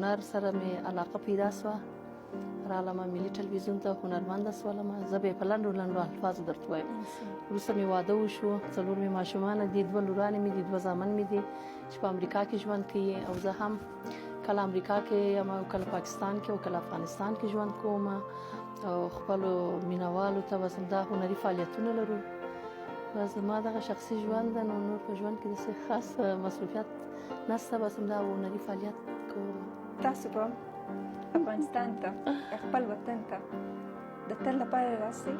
هنر سره مې علاقه پیدا شوه. رالمه ملي ټلویزیون ته هنرمنده شولمه. زه به یې په لنډو لنډو الفاظو درته وایم. وروسته مې واده وشو، 4 مې ماشومانه دي، 2 لورانې مې دي، 2 زامن مې دي چې په امریکا کې ژوند کوي، او زه هم کله امریکا کې یم او کله پاکستان کې او کله افغانستان کې ژوند کوم. او خپلو مینوالو ته بس همدا هنري فعالیتونه لرو. بس زما دغه شخصي ژوند ده، نو نور په ژوند کې داسې خاص مصروفیت نشته، بس همدا هنري فعالیت کوم. تاسو به افغانستان ته خپل وطن ته د تل لپاره راسئ؟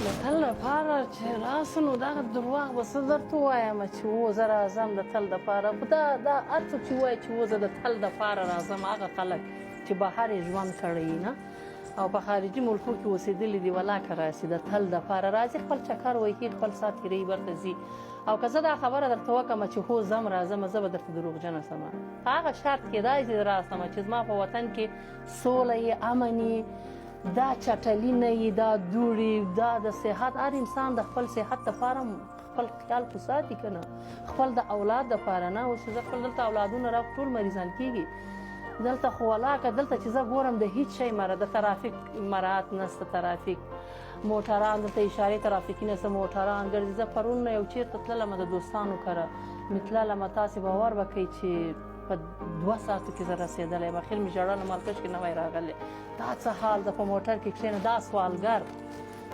د تل لپاره چې راسو نو دغه درواغ به څه درته ووایم چې و زه راځم د تل دپاره. خو دا هر څوک چې ووایي چې و زه د تل دپاره راځم، هغه خلک چې بهر یې ژوند کړی نه او په خارجي ملکو کې اوسېدلي دي، ولاکه راسي د تل دپاره راځي، خپل چکر وهي، خپل ساعت تېروي، برته ځي. او که زه دا خبره درته وکړم چې هو ځم راځم، زه به درته دروغجنه شم. په هغه شرط کېدای چې راسم چې زما په وطن کې سوله یې، امن یې، دا چټلي نه یي، دا دوړې، دا د صحت. هر انسان د خپل صحت دپاره خپل خیال خو ساتي که نه، خپل د اولاد دپاره نه. اوس زه خپل دلته اولادونه را ټول مریضان کېږي دلته، خو ولاکه دلته چې زه ګورم د هیڅ شی د ترافیک مراعات نشته، ترافیک موټران دلته اشارې ترافیکي نشته، موټران ګرځي. زه پرون یو چېرته تللم د دوستانو کره مې تللم، تاسې باور به کوئ چې په 2 ساعتو کې زه رسېدلی یم. اخر مې ژړل، مارکش کې نوی راغلی، دا څه حال ده، په موټر کې کښېنه، دا سوالګر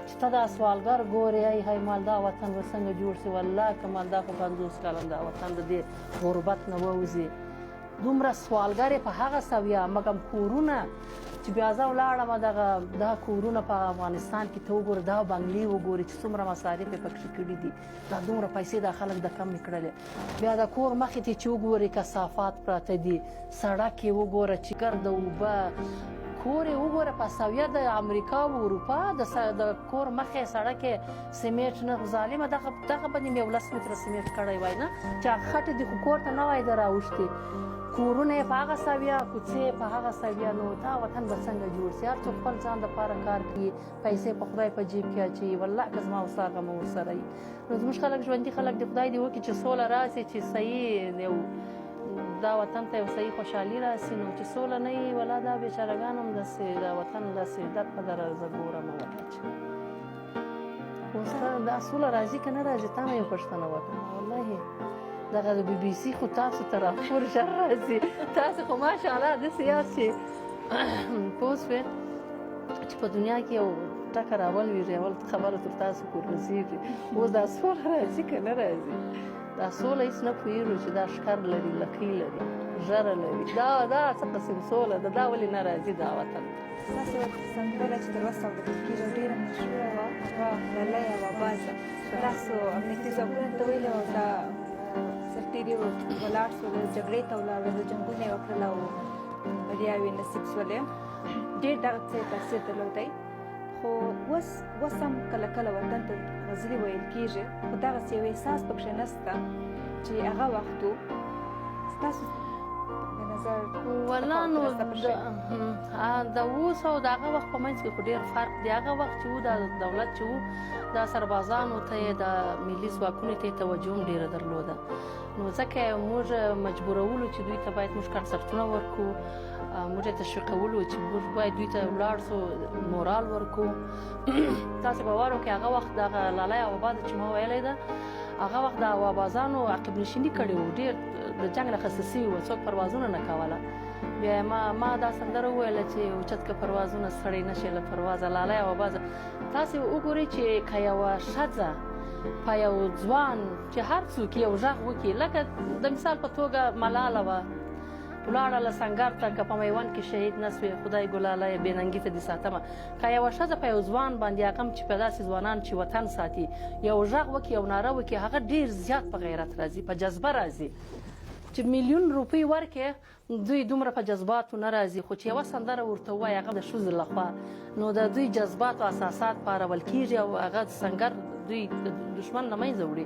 چې ته دا سوالګر ګورې، ای های مال دا وطن به څنګه جوړ شي. والله که مال دا خو 50 کاله دا وطن د دې غربت نه ووځي. دومره سوالګر په هغه سویه، مګم کورونه چې بیا زه ولاړم دا کورونه په افغانستان کې ته وګوره، دا بنګلې وګورې چې څومره مصارف یې پکښې کړي دي، دا دومره پیسې دا خلک د کمې کړلې. بیا د کور مخې ته چې وګورې کثافات پراته دي، سړک یې وګوره چې ګرده اوبه، کور یې وګوره په سویه د امریکا او اروپا د کور مخې سړک یې سیمنټ نه. ظالمه دغه به دې مې 10 متره سیمنټ کړی وای نه، چې هغه خټې دې خو کور ته نه وای د راوښتې، کورونه یې په هغه سویه، کوڅې په هغه سویه. نو دا وطن به څنګه جوړ شي؟ هر څوک خپل ځان دپاره کار کوي، پیسې په خدای په جیب کې اچوي. والله که زما او ستا غم ورسره وي. نو زموږ خلک ژوندي خلک دې خدای دې وکړي چې سوله راسي، چې صحیح یو دا وطن ته یو صحیح خوشحالي راسي. نو چې سوله نه وي، والله دا بېچارهګان هم داسې دا وطن داسې در په در زه ګورم. والله چې اوس دا سوله راځي که نه راځي؟ تا نه یو پوښتنه وکړم. والله دغه د BBC خو تاسو ته راپور ژر راځي. تاسو خو ماشاءالله داسې یاست چې پوه شوې چې په دنیا کې یو ټکر اول وي، اول خبره تر تاسو پورې رسېږي. اوس دا سوله راځي که نه راځي؟ دا سوله هېڅ نه پوهېږو چې دا ښکر لري، لکۍ لري، ژره لري. دا څه قسم سوله ده؟ دا ولې نه راځي دا وطن؟ ستاسو سندره چې تر اوسه اورېدل کېږي ډېره مشهوره وه، هغه لالی او آوازه. تاسو امنیتي ځواکونو ته ویلې وه دا سرتېري ولاړ شول، جګړې ته ولاړل، جنګونه یې وکړل او بریاوې نصیب شولې، ډېر دغه څه تاثیر درلودی. خو اوس هم کله کله وطن ته غزلې ویل کېږي، خو دغسې یو احساس پکښې نشته چې هغه وخت و. ستاسو د نظر والله نو د اوس او د هغه وخت په منځ کې خو ډېر فرق دی. هغه وخت چې و دا دولت چې و دا سربازانو ته یې د ملي ځواکونو ته یې توجه هم ډېره درلوده. نو ځکه موږ مجبورولو چې دوی ته باید موږ کنسرتونه ورکړو، موږ یې تشویقولو چې موږ باید دوی ته ولاړ سو، مورال ورکړو. تاسې باور وکړئ هغه وخت دغه لالی او آبازه چې ما ویلی ده، هغه وخت د اوابازانو عقب نشیني کړې وو، ډېر د جنګ نه خسته سوي وو، څوک پروازونه نه کوله. بیا ما دا سندره وویله چې اوچت که پروازونه ستړی نه شي له پروازه، لالی او آبازه. تاسې وګورئ چې که یوه ښځه په یو ځوان چې هر څوک یو غږ وکړي، لکه د مثال په توګه ملاله وه، ولاړه له سنګر ته، که په میوند کې شهید نه سوې، خدای ګلاله یې بېننګي ته دې ساتمه. که یوه ښځه په یو ځوان باندې، هغه هم چې په داسې ځوانان چې وطن ساتي، یو غږ وکړي، یو ناره وکړي، هغه ډېر زیات په غیرت راځي، په جذبه راځي. چې میلیون روپۍ ورکړې، دوی دومره په جذباتو نه راځي. خو چې یوه سندره ورته ووایي هغه د ښځو لخوا، نو د دوی جذبات او احساسات پارول کېږي او هغه سنګر دوی دشمن له منځه وړي.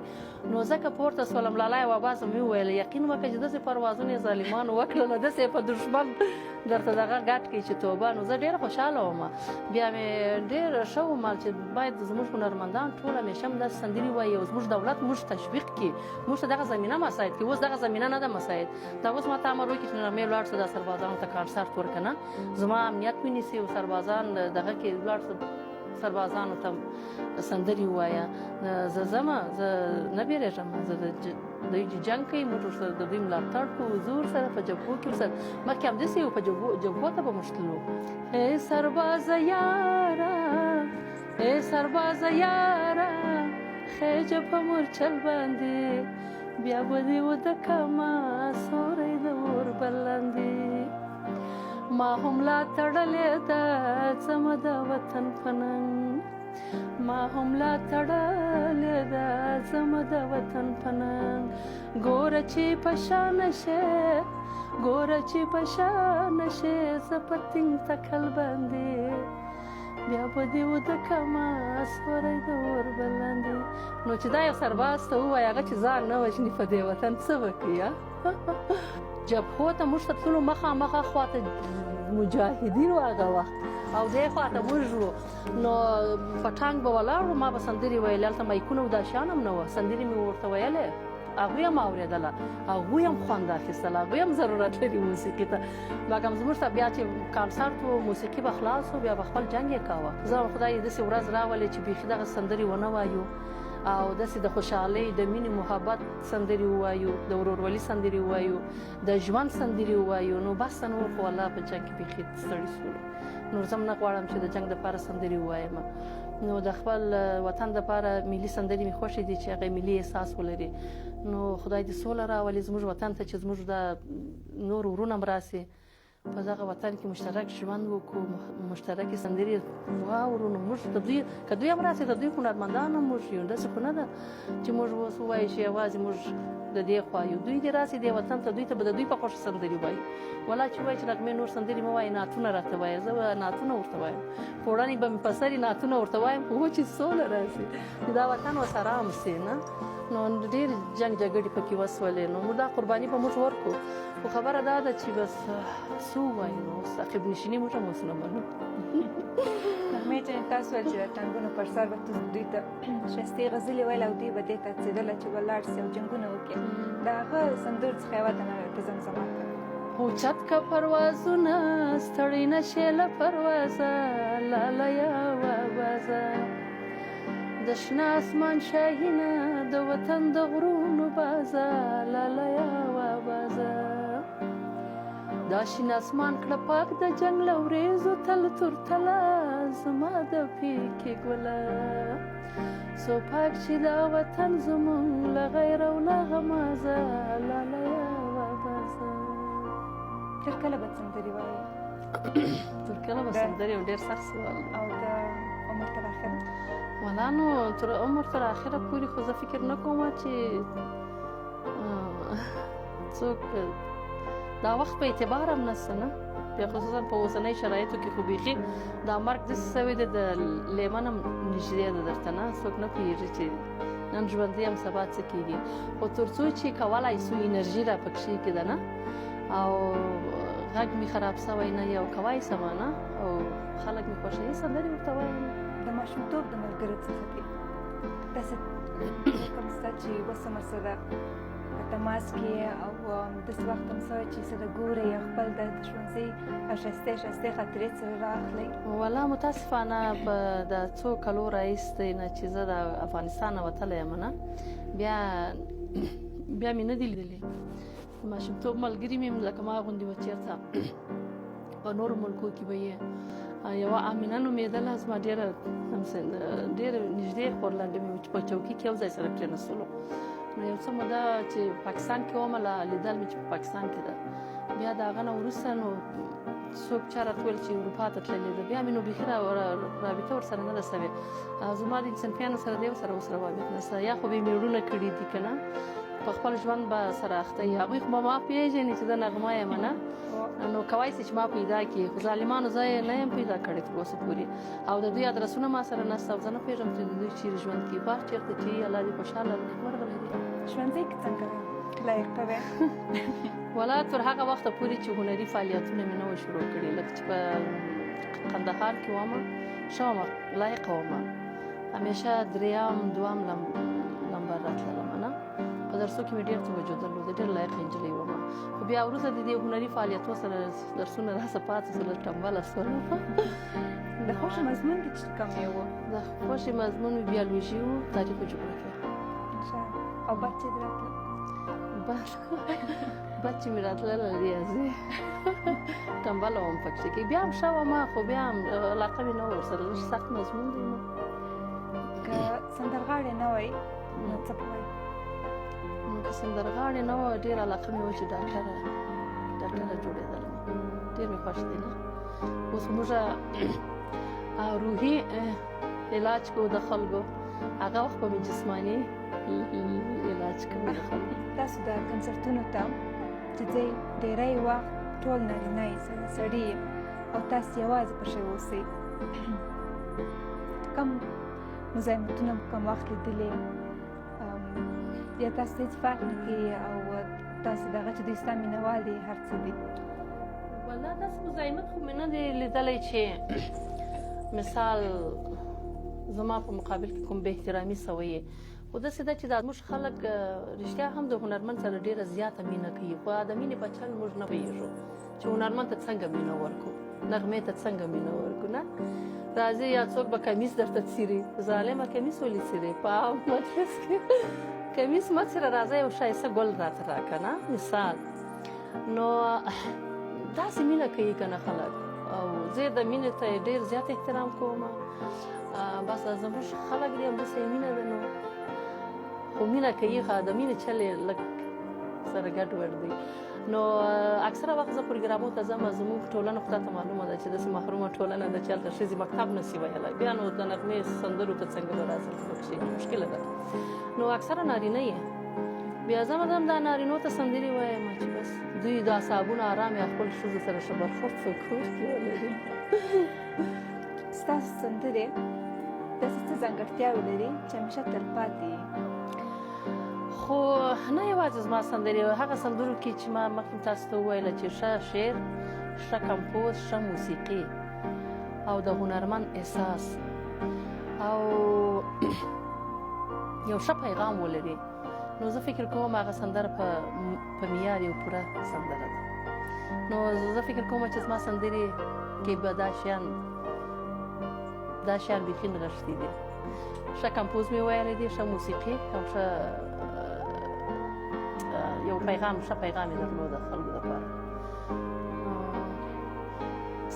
نو ځکه پورته سولم لالی او اباز مې وویل یقین وکړه چې داسې پروازونه یې ظالمانو وکړل نو داسې په دشمن درته دغه ګډ کړي چې توبه. نو زه ډېره خوشحاله وم. بیا مې ډېر ښه ومل چې باید زموږ هنرمندان ټول همیشه هم داسې سندرې وایي او زموږ دولت موږ تشویق کړي، موږ ته دغه زمینه مساعد کړي. اوس دغه زمینه نه ده مساعد. دا اوس ما ته امر وکړي چې نغمې ولاړ شه دا سربازانو ته کانسرت ورکړه نه زما امنیت ونیسي او سربازان دغه کې ولاړ شه سربازانو ته سندرې ووایه. زه ځمه، زه نه بیریږم، زه دوی چې جنګ کوي موږ ورسره د دوی ملاتړ کوو، زه ورسره په جبهو کې ورسره مخکې همداسې وو په جبهو ته به موږ تللو. ای سربازه یاره، ای سربازه یاره، خیجه په مورچل باندې بیا به دې ودکمه سوری د اور بلاندې. ما هم لا تړلې ده ځمه د وطن په ننګ، ما هم لا تړلې ده ځمه د وطن په ننګ. ګوره چې په شا نشې، ګوره چې په شا نشې زه په تینګ تکل باندې بیا به دې ودکمه سوری د اور بلاندې. نو چې دا یو سرباز ته ووایي هغه چې ځان نه وژني په دې وطن څه وکړي؟ جبهو ته موږ ته تللو مخامخه خواته مجاهدین و هغه وخت او دې خواته موږ وو. نو په ټانک به ولاړ وو، ما به سندرې ویلې، هلته مایکونه او دا شیان هم نه وه، سندرې مې ورته ویلې، هغوی هم اورېدله، هغوی هم خوند اخیستله، هغوی هم ضرورت لري موسیقي ته. مګم زموږ ته بیا چې کانسرت و موسیقي به خلاص و بیا به خپل جنګ یې کاوه. زه خدای داسې ورځ راولې چې بیخي دغه سندرې ونه وایو او داسې د خوشحالۍ د مینې محبت سندرې ووایو، د ورورولي سندرې ووایو، د ژوند سندرې ووایو. نو بس نور خو والله په جنګ کې بیخي ستړي شولو. نور زه هم نه غواړم چې د جنګ دپاره سندرې ووایم. نو د خپل وطن دپاره ملي سندرې مې خوښې دي چې هغه ملي احساس ولري. نو خدای دې سوله راولي زموږ وطن ته چې زموږ د نور ورونه هم راسي په دغه وطن کې مشترک ژوند وکړو، مشترکې سندرې واورو. نو موږ د دوی که دوی هم راسي د دوی هنرمندان هم موږ یو، داسې خو نه ده چې موږ اوس ووایو چې یوازې موږ د دې خوا یو. دوی دې راسي دې وطن ته، دوی ته به د دوی په خوښه سندرې وایي. والله چې وایي چې نغمې نور سندرې مه وایي، نعتونه راته وایه، زه به نعتونه ورته وایم، په وړاندې به مې په سرې نعتونه ورته وایم، خو چې سوله راسي چې دا وطن اوس ارام سي نه. نو ډېر جنګ جګړې پکې وسولې، نو موږ دا قرباني به موږ ورکړو. خو خبره دا ده چې بس څه ووایو، نو اوس عقب نشیني موږ هم اوس نه منو. نغمې جان تاسو ویل چې د ټانګونو پر سر به دوی ته ښایستې غزلې ویل او دوی به دې ته څېدله چې ولاړ سي او جنګونه وکړي. د هغه سندرو څخه یوه دانه راته زمزمه کړه. اوچت که پروازونه ستړی نشې له پروازه، لالیه وابازه د شنه اسمان شاهینه د وطن د غرونو بازه، لالیه وابازه دا شین اسمان کړه پاک د جنګ له وریځو تل تر تله زما د پیکې ګله، څو پاک چې دا وطن زمونږ له غیر او له غمازه، لالیه وابازه. تر کله به سندرې وایې؟ تر کله به سندرې؟ یو ډېر سخت سوال. او د عمر تر اخره؟ والله نو تر عمر تر اخره پورې خو زه فکر نه کوم چې څوک دا وخت په اعتبار هم نشته نه، بیا خصوصا په اوسنۍ شرایطو کې خو بیخي دا مرګ داسې سوی دی د لیمن هم نږدې ده درته نه، څوک نه پوهېږي چې نن ژوندی هم سبا څه کېږي. خو تر څو چې کولی سو انرژي را پکښې کېده نه او غږ مې خراب سوی نه یو کوی سمه نه او خلک مې خوښوي سندرې ورته وایم. د ماشومتوب د ملګرو څخه کې داسې کوم شته چې اوس هم ورسره په تماس کې او داسې وخت هم شوی چې څه د ګورئ او خپل د ښوونځي ښایستې ښایستې خاطرې سره رااخلئ؟ والله متاسفانه په د څو کلو راهیسې نه چې زه د افغانستان نه وتلی یم نه بیا مې نه دي لیدلي. ماشومتوب ملګري مې لکه ما غوندې وه چېرته په نورو ملکو کې به یې یوه امینه نومېدله، زما ډېره نږدې خورلنډه مې وه چې په چوکۍ کې یو ځای سره کېناستلو. نو یو څه موده چې پاکستان کې ومه لیدل مې چې په پاکستان کې ده. بیا د هغه نه وروسته نو څوک چا راته ویل چې اروپا ته تللې ده، بیا مې نو بیخي رابطه ورسره نه ده سوې. زما د صنفیانو سره د یو سره اوس روابط نشته، یا خو به یې مېړونه کړي دي که نه په خپل ژوند به سره اخته وي. هغوی خو به ما پېژني چې زه نغمه یم نه، نو کوای شي چې ما پیدا کړي، خو ظالمانو زه یې نه یم پیدا کړی تر اوسه پورې، او د دوی ادرسونه ما سره نشته او زه نه پېژنم چې د دوی چیرې ژوند کوي. بهر چېرته چې وي الله دې خوشحاله او نیکمرغه لري. ژوندی کې څنګه لایقه وې؟ والا تر هغه وخته پورې چې هنري فعالیتونه مې نه وو شروع کړي، لکه چې په قندهار کې ومه ښه ومه، لایقه ومه، همیشه دریم دوم نمبر راتللم نه، په درسو کې مې ډېر توجه درلوده، ډېر لایقه نجلۍ ومه. خو بیا وروسته د دې هنري فعالیتو سره درسونه راڅه پاتې شول، ټنبله شولم. د خوښې مضمون دې چې کوم یې و؟ د خوښې مضمون مې بیولوژي و، تاریخ او جغرافیه. او بد چې دې راتله؟ بد چې مې راتلله ریاضي. ټنبله وم پکې کې، بیا هم ښه ومه، خو بیا هم علاقه مې نه وه ورسره، لږ سخت مضمون دی نو. که سندرغاړې نه وای نو څه به وایې؟ نو که سندرغاړې نه وه ډېر علاقه مې وه چې ډاکټره جوړېدلم، ډېر مې خوښ دی نه. اوس موږ روحي علاج کوو د خلکو، هغه وخت به مې جسماني علاج کوو د خلکو. تاسو د کنسرتونو ته چې ځئ ډېری وخت ټول نارینه یې سړي او تاسو یوازې پکې اوسئ، کم مزاحمتونه مو کم وخت لیدلي یا تاسو هېڅ فرق نه کوي او تاسو دغه چې دوی ستا مینهوال دي هر څه دي؟ والله داسې مزاحمت خو مې نه دی لیدلی چې مثال زما په مقابل کې کوم بې احترامي سوی یې، خو داسې ده چې دا زموږ خلک رښتیا هم د هنرمند سره ډېره زیاته مینه کوي، خو د مینې په چل موږ نه پوهېږو چې هنرمند ته څنګه مینه ورکړو، نغمې ته څنګه مینه ورکړو نه. راځي یا څوک به کمیس درته څیري، ظالمه کمیس ولې څیرې په عام مجلس کې؟ کمیس مه څیره، راځه یو ښایسته ګل راته راکړه نه مثال. نو داسې مینه کوي که نه خلک، او زه د مینې ته ډېر زیات احترام کوم. بس زموږ خلک دي همداسې یې مینه ده، نو خو مینه کوي، ښه د مینې چل یې لږ سره ګډوډ دی. نو اکثره وخت زه پروګرامو ته ځم، زموږ ټولنه خو تاته معلومه ده چې داسې محرومه ټولنه ده چې هلته ښځې مکتب نشي ویلی، بیا نو د نغمې سندرو ته څنګه به راځم، پکې مشکله ده. نو اکثره نارینه یې، بیا زه به دا نارینو ته سندرې وایم چې بس دوی د اعصابونه ارام یا خپل ښځو سره ښه برخورد په کور کې ولري. ستاسو سندرې داسې څه ځانګړتیاوې لري چې همیشه تلپاتې وي؟ خو نه یوازې زما سندرې، هغه سندرو کې چې ما مخکې تاسو ته وویله چې ښه شعر، ښه کمپوز، ښه موسیقي او د هنرمند احساس او یو ښه پیغام ولري، نو زه فکر کوم هغه سندره په معیار یو پوره سندره ده. نو زه فکر کوم چې زما سندرې کې به دا شیان بیخي نغښتي دي. ښه کمپوز مې ویلی دی، ښه موسیقي او ښه یو پیغام، ښه پیغام یې درلوده خلکو دپاره.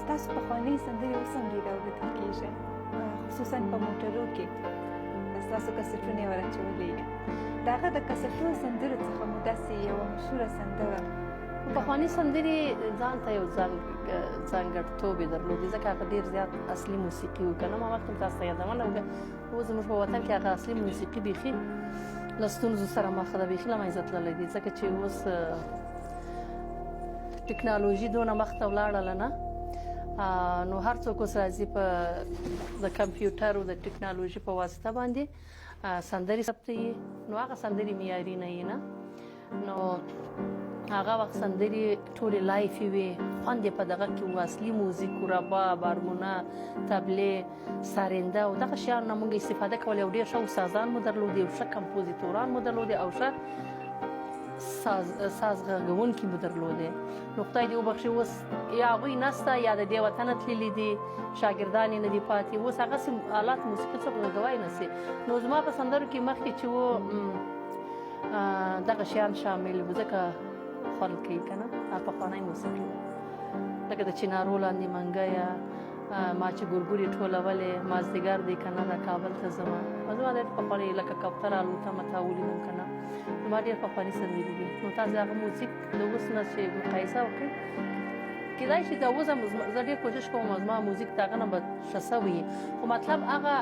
ستاسو پخوانۍ سندرې اوس هم ډېرې اورېدل کېږي، خصوصا په موټرو کې ستاسو کسټونه یې وراچولي. د هغه د کسټو سندرو څخه مو داسې یوه مشهوره سندره؟ پخوانۍ سندرې ځان ته یو ځانګړتوب یې درلودې، ځکه هغه ډېر زیات اصلي موسیقي و که نه. ما مخکې تاسو ته یادونه وکړه، اوس زموږ په وطن کې هغه اصلي موسیقي بیخي له ستونزو سره مخ ده، بیخي له منځه تللی دی، ځکه چې اوس ټکنالوژي دونه مخته ولاړله نه، نو هر څوک اوس راځي په د کمپیوټر او د ټکنالوژي په واسطه باندې سندرې ثبتوي، نو هغه سندرې معیاري نه وي نه. نو هغه وخت سندرې ټولې لایفې وې، خوند یې په دغه کې و، اصلي موزیک و، رباب، هارمونه، طبلې، سارنده او دغه شیانو نه موږ استفاده کوله، او ډېر ښه استادان مو درلودې، او ښه کمپوزیتوران مو درلودې، او ښه ساز غږونکي مو درلودې. نو خدای دې وبخښي، اوس یا هغوی نسته یا د دې وطنه تللي دي، شاګردان یې نه دي پاتې، اوس هغسې آلات موسیقي څوک غږوی نه شي. نو زما په سندرو کې مخکې چې و دغه شیان شامل وو، ځکه خوند کوي که نه پخوانی موسیقي، لکه د چنارو لاندې منګیه، ما چې ګورګورې ټولولې، مازدیګر دی که نه د کابل ته ځمه، زما ډېر پخواني لکه کوتره الوتمه تا ولیدم که نه، زما ډېر پخواني سندرې دي. نو تاسې هغه موزیک د اوس نه چې مقایسه وکړئ، کېدای شي د اوس هم زه ډېر کوشش کوم زما موزیک د هغه نه به ښه سوی، خو مطلب هغه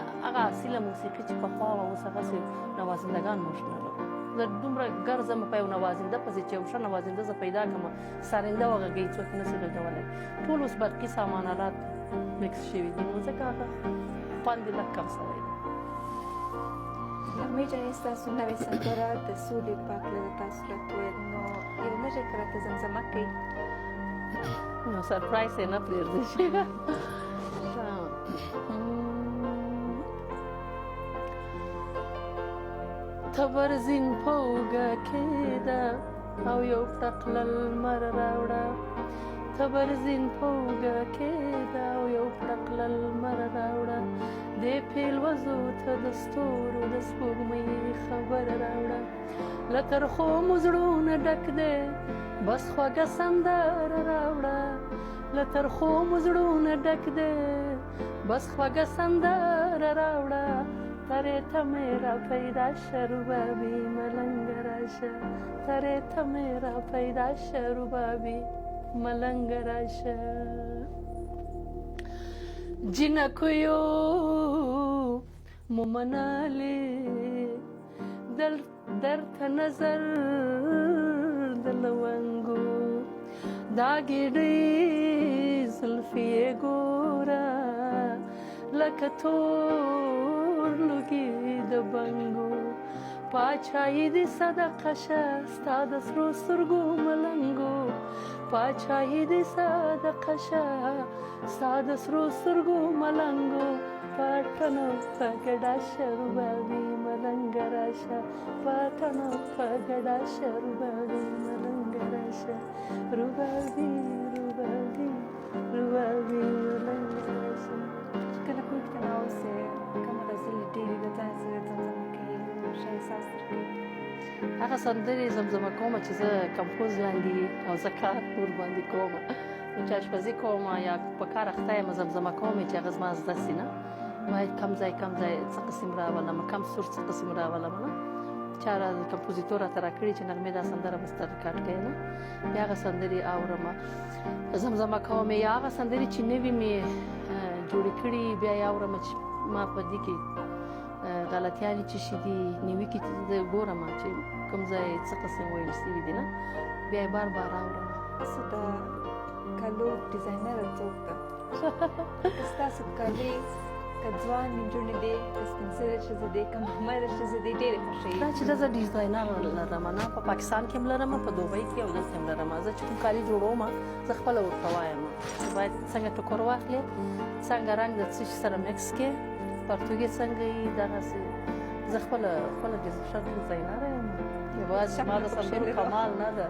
اصیله موسیقي چې پخوا وه، اوس هغسې نوازندګان موږ نه لرو. زه دومره ګرځم په یو نوازنده پسې چې یو ښه نوازنده زه پیدا کړم سارنده وغږوي څوک یې نشي غږولی ټول اوس برقي سامان آلات مکس شوي دي نو ځکه هغه خوند یې لږ کم سوی دی نغمې جانې ستاسو نوې سندره د سولې په هکله د تاسو راته وویل نو یو لږه که راته زمزمه کوي نو سرپرایز یې نه پرېږدی شي تبر زین په اوږه کېده او یو پړقله لمر راوړه تبر زین په اوږه کېده او یو پړقله لمر راوړه دې پیلوزو ته د ستورو د سپوږمۍ خبر راوړه له ترخو مو زړونه ډک دی بس خوږه سندره راوړه له ترخو مو زړونه ډک دی بس خوږه سندره راوړه ترې ته مې را پیدا شه ربابي ملنګه راشه ترې ته مې را پیدا شه ربابي ملنګه راشه جنکیو مو منالې درته نظر د لونګو دا ګېډۍ زلفې یې ګوره لکه تور لوګي د بنګو پاچایي دې صدقه شه ستا د سرو سترګو ملنګو پاچایي دې صدقه شه ستا د سرو سترګو ملنګو پټنو په ګډا شه ربابي ملنګه راشه پټنو په ګډا شه ربابي ملنګه راشه ربابي ربابي ربابي ملنګه راشه کله کوم تناوسې کومه غزلې ډېرې د ځان سره زمزمه کوي ښه احساس درکوي هغه سندرې زمزمه کومه چې زه کمپوز لاندې او زه کار ورباندې کومه نو چې اشپزي کومه یا په کار اخته یم زمزمه کوم چې هغه زما زده سي نه باید کم ځای څه قسم راولم کم سور څه قسم راولم نه چا کمپوزیتور راته راکړي چې نغمې دا سندره بس ته ریکارډ کوي نه بیا هغه سندرې اورم زمزمه کوم یا هغه سندرې چې نوي مې جوړې کړي بیا یې اورم چې ما په دې کې غلطیانې چې شي دي نوي کې زه ګورم چې کوم ځای څه قسم ویل سوي دي نه بیا یې بار بار اورم څه د کالو ډیزاینره څوک ده ستاسو کالي که ځوان نجونې دي که سپین سرې ښځې دي که محمده ښځې دي ډېرې خوښوي دا چې زه ډیزاینر لرم نه په پاکستان کې هم لرم په دوبۍ کې او دلته هم لرم زه چې کوم کالي جوړوم زه خپله ورته وایم باید څنګه ټوکر واخلې څنګه رنګ د څه شي سره مکس کې پرتوګې څنګه یي دغسې زه خپله ښه ډیزاینره یم یوازې ما د سندرو کمال نه ده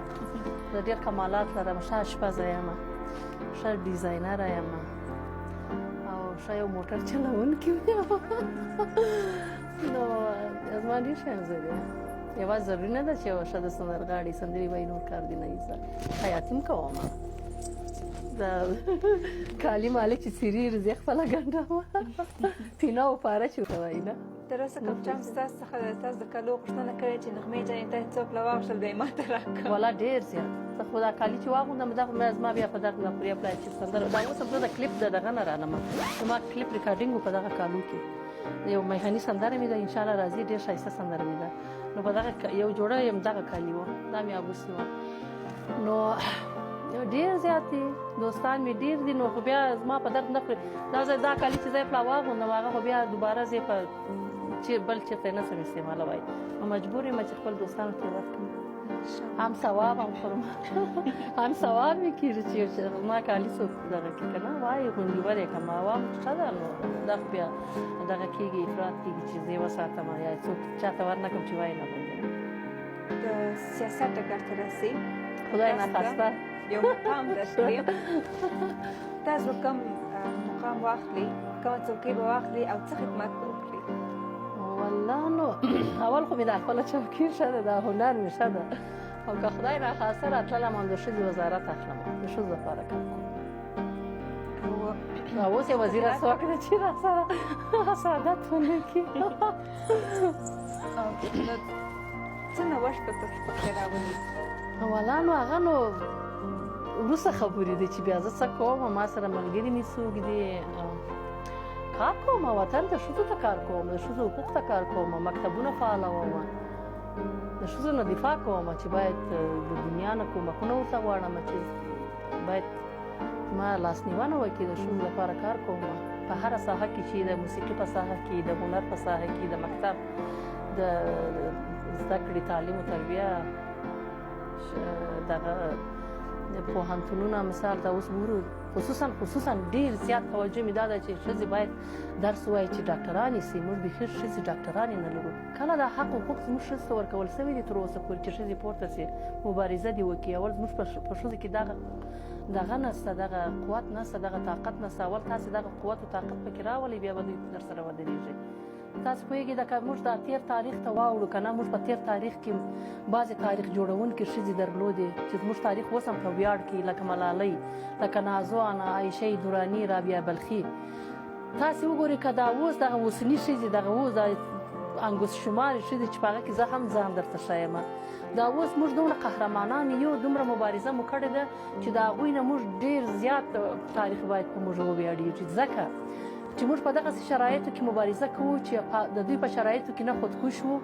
زه ډېر کمالات لرم ښه اشپزه یم ښه ډیزاینره یم او ښه یو موټر چلوونکې یم نو زما ډېر شیان زه دی یوازې ضروري نه ده چې یوه ښه د سندرغاړې سندرې وایي نور کار دی نه وي زه خیاطي هم کوم د کالي مالک چې څیرېږي زه یې خپله ګنډم پینه او پاره چې ورته وایي نه تر اوسه کوم چا ستاسو څخه ستاسو د کالو غوښتنه کړې چې نغمې جانې ته څوک له واغوښتل بیا یې ماته راکړه والا ډېر زیات زه خو دا کالي چې واغوندم دغه زما بیا په دغه ناپوریا پلای چې سندره دا اوس هم زه د کلیپ د دغه نه رالم زما کلیپ ریکارډینګ و په دغه کالو کې یو میخاني سندره مې ده انشاءالله راځي ډېر ښایسته سندره مې ده نو په دغه یو جوړه یم دغه کالي وه دا مې اغوستې وه نو ډېر زیات دي دوستان مې ډېر دي نو خو بیا زما په درد نه خوري دا کالي چې زه یې پلا واغوندم هغه خو بیا دوباره زه یې په بل چېرته یې نشم استعمالوی نو مجبور یم چې خپل دوستانو ته یې ورکړم هم ثواب هم خورم هم ثواب مې کېږي چې زما کالي څوک دغه کړي که نه وایي غونډیور یې کړم عوام ښه ده نو دا خو بیا دغه کېږي افراد کېږي چې زه یې وساتم یا څوک چاته ورنکړم چې وایي نه غونډي د سیاست ډګر ته راسئ خدای ناخواسته یو مقام درکړي تاسو به کوم مقام واخلئ کومه څوکۍ به واخلئ او څه خدمت به وکړئ والله نو اول خو مې دا خپله چوکۍ ښه ده دا هنر مې ښه ده او که خدای راخواسته راتللم هم د ښځې وزارت اخلم د ښځو لپاره کار کوم او اوس یې وزیره څوک ده چې راسره حسادت ونه کړي څه نوښت به پکې راولي والا نو هغه نو وروسته خبرې دي چې بیا زه څه کوم ما سره ملګري مې څوک دي کار کوم وطن ته ښځو ته کار کوم د ښځو حقوق ته کار کوم مکتبونه فعالوم د ښځو نه دفاع کوم چې باید د دنیا نه کومکونه ورته غواړم چې باید ما لاسنیوانه وکړي د ښځو لپاره کار کوم په هره ساحه کې چې د موسیقي په ساحه کې د هنر په ساحه کې د مکتب د زده کړې تعلیم و تربیه دغه پوهنتونونه مثال ته اوس ګورو خصوصا ډېر زیات توجه مې دا ده چې ښځې باید درس ووایي چې ډاکټرانې سي موږ بیخي ښځې ډاکټرانې نه لرو کله دا حق حقوق زموږ ښځو ته ورکول سوي دي تر اوسه پورې چې ښځې پورته سي مبارزه دې وکړي اول زموږ په ښځو کې دغه نشته دغه قوت نشته دغه طاقت نشته اول تاسې دغه قوت و طاقت پکې راولئ بیا به دوی درسره ودرېږئ تاسو پوهېږئ لکه موږ دا تېر تاریخ ته واوړو که نه موږ په تېر تاریخ کې بعضې تاریخ جوړونکي ښځې درلودې چې زموږ تاریخ اوس هم په ویاړ کې لکه ملالۍ لکه نازو انا عایشه دراني رابعه بلخي تاسې وګورئ که دا اوس دغه اوسني ښځې دغه اوس د انګوس شمارې ښځې چې په هغه کې زه هم درته ښیم دا اوس موږ دومره قهرمانان یو دومره مبارزه مو کړې ده چې د هغوی نه موږ ډېر زیات تاریخ باید په موږ وویاړېږي ځکه چې موږ په دغسې شرایطو کې مبارزه کوو چې د دوی په شرایطو کې نه خودکش وو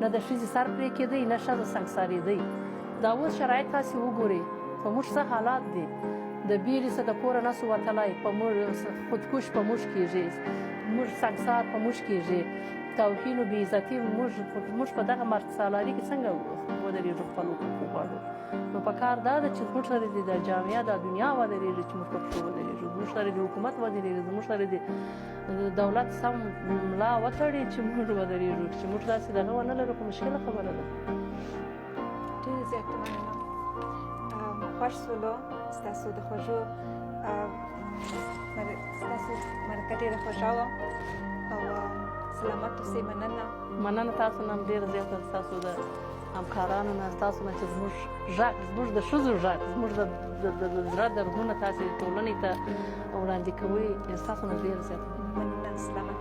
نه د ښځې سر پرې کېدی نه ښځه سنګسارېدی دا اوس شرایط تاسې وګورئ په موږ څه حالات دي د بیلې څه د کوره نه سو وتلی په موږ خودکش په موږ کېږي موږ سنګسار په موږ کېږي توهین و بېعزتي موږ په دغه مرد سالاري کې څنګه ودرېږو خپل حقوق وغواړو نو په کار دا ده چې زموږ سره د جامعه دا دنیا ودرېږي چې موږ په پښو ودرېږو زموږ سره د حکومت ودرېږي زموږ سره د دولت سم ملا وتړي چې موږ ودرېږو چې موږ داسې دغه ونه لرو خو مشکله خبره ده ډېره زیاته مننه خوښ شولو ستاسو د خوږو ستاسو مرکه ډېره خوږه وه او سلامت اوسئ مننه تاسو نه هم ډېره زیاته ستاسو د همکارانو نه ستاسو نه چې زموږ غږ زموږ د ښځو غږ زموږ د زړه دردونه تاسې ټولنې ته وړاندې کوئ ستاسو نه ډېره زیاته مننه سلامت